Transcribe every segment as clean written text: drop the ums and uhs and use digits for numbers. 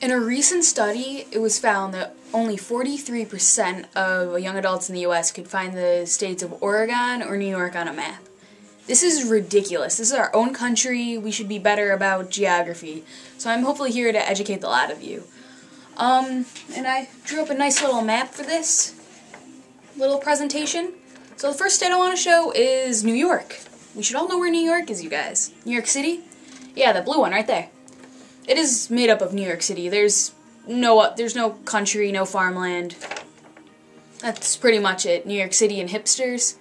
In a recent study, it was found that only 43% of young adults in the US could find the states of Oregon or New York on a map. This is ridiculous. This is our own country. We should be better about geography. So I'm hopefully here to educate the lot of you. And I drew up a nice little map for this little presentation. So the first state I want to show is New York. We should all know where New York is, you guys. New York City? Yeah, the blue one right there. It is made up of New York City. There's no country, no farmland. That's pretty much it. New York City and hipsters.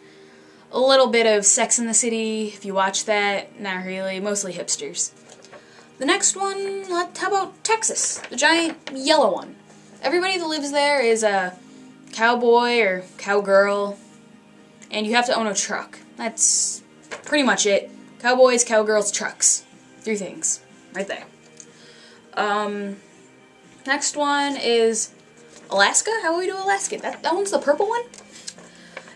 A little bit of Sex in the City, if you watch that. Not really, mostly hipsters. The next one, how about Texas? The giant yellow one. Everybody that lives there is a cowboy or cowgirl, and you have to own a truck. That's pretty much it. Cowboys, cowgirls, trucks. 3 things. Right there. Next one is Alaska. How would we do Alaska? That one's the purple one?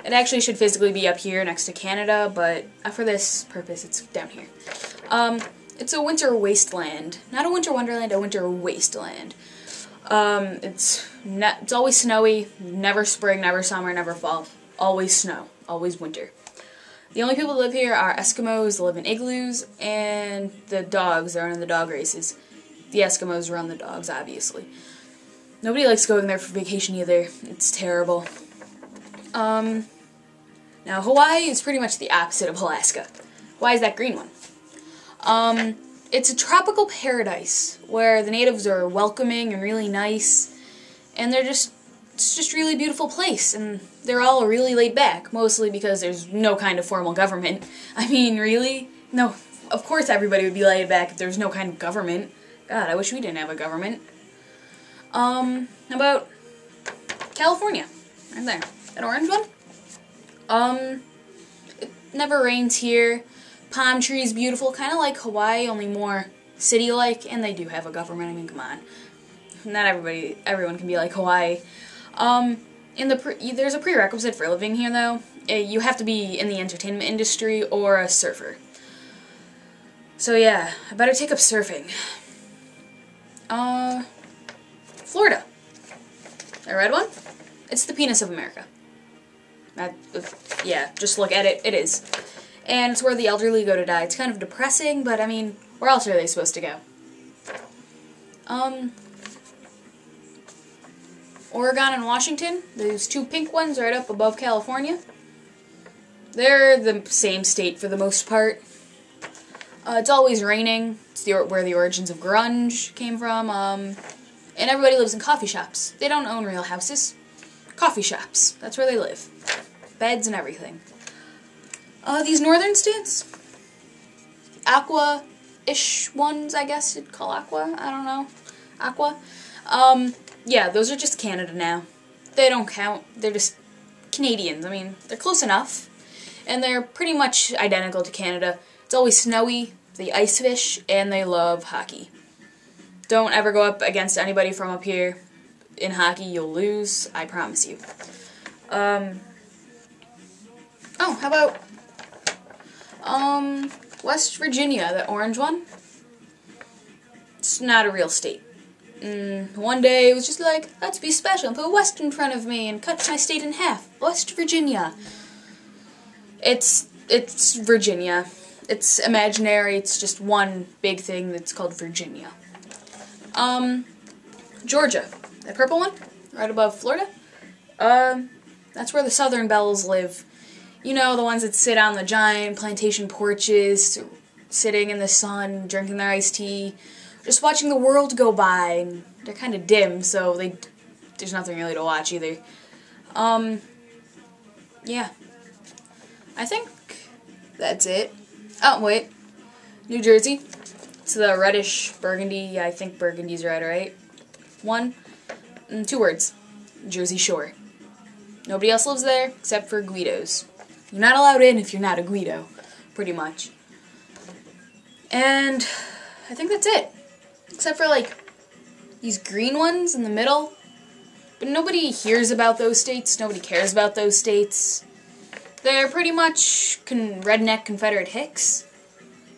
It actually should physically be up here next to Canada, but for this purpose, it's down here. It's a winter wasteland. Not a winter wonderland, a winter wasteland. It's always snowy, never spring, never summer, never fall. Always snow, always winter. The only people that live here are Eskimos that live in igloos, and the dogs that are in the dog races. The Eskimos run the dogs, obviously. Nobody likes going there for vacation either. It's terrible. Now Hawaii is pretty much the opposite of Alaska. Hawaii is that green one. It's a tropical paradise where the natives are welcoming and really nice, and it's just a really beautiful place, and they're all really laid back, mostly because there's no kind of formal government. I mean, really? No, of course everybody would be laid back if there's no kind of government. God, I wish we didn't have a government. How about California? Right there. That orange one? It never rains here. Palm trees, beautiful, kind of like Hawaii, only more city-like, and they do have a government. I mean, come on. Not everyone can be like Hawaii. There's a prerequisite for living here, though. You have to be in the entertainment industry or a surfer. So yeah, I better take up surfing. Florida. The red one? It's the penis of America. Yeah, just look at it. It is. And it's where the elderly go to die. It's kind of depressing, but I mean, where else are they supposed to go? Oregon and Washington. Those 2 pink ones right up above California. They're the same state for the most part. It's always raining. It's where the origins of grunge came from. And everybody lives in coffee shops. They don't own real houses. Coffee shops. That's where they live. Beds and everything. These northern states, aqua-ish ones, I guess you'd call aqua. I don't know. Aqua. Yeah, those are just Canada now. They don't count. They're just Canadians. I mean, they're close enough. And they're pretty much identical to Canada. It's always snowy, they ice fish, and they love hockey. Don't ever go up against anybody from up here. In hockey, you'll lose. I promise you. Oh, how about West Virginia, the orange one? It's not a real state. One day it was just like, let's be special and put West in front of me and cut my state in half. West Virginia. It's Virginia. It's imaginary. It's just one big thing that's called Virginia. Georgia. That purple one? Right above Florida? That's where the Southern Belles live. You know, the ones that sit on the giant plantation porches, sitting in the sun, drinking their iced tea, just watching the world go by. And they're kind of dim, so there's nothing really to watch either. Yeah. I think that's it. Oh, wait. New Jersey. It's the reddish burgundy. I think burgundy's red, right? 2 words. Jersey Shore. Nobody else lives there except for Guidos. You're not allowed in if you're not a Guido, pretty much. And I think that's it. Except for, like, these green ones in the middle. But nobody hears about those states. Nobody cares about those states. They're pretty much redneck Confederate hicks.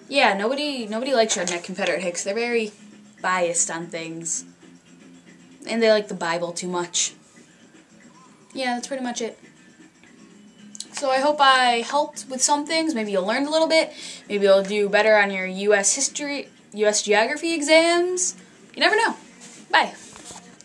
Yeah, nobody likes redneck Confederate hicks. They're very biased on things. And they like the Bible too much. Yeah, that's pretty much it. So I hope I helped with some things. Maybe you'll learn a little bit. Maybe you'll do better on your U.S. history, U.S. geography exams. You never know. Bye.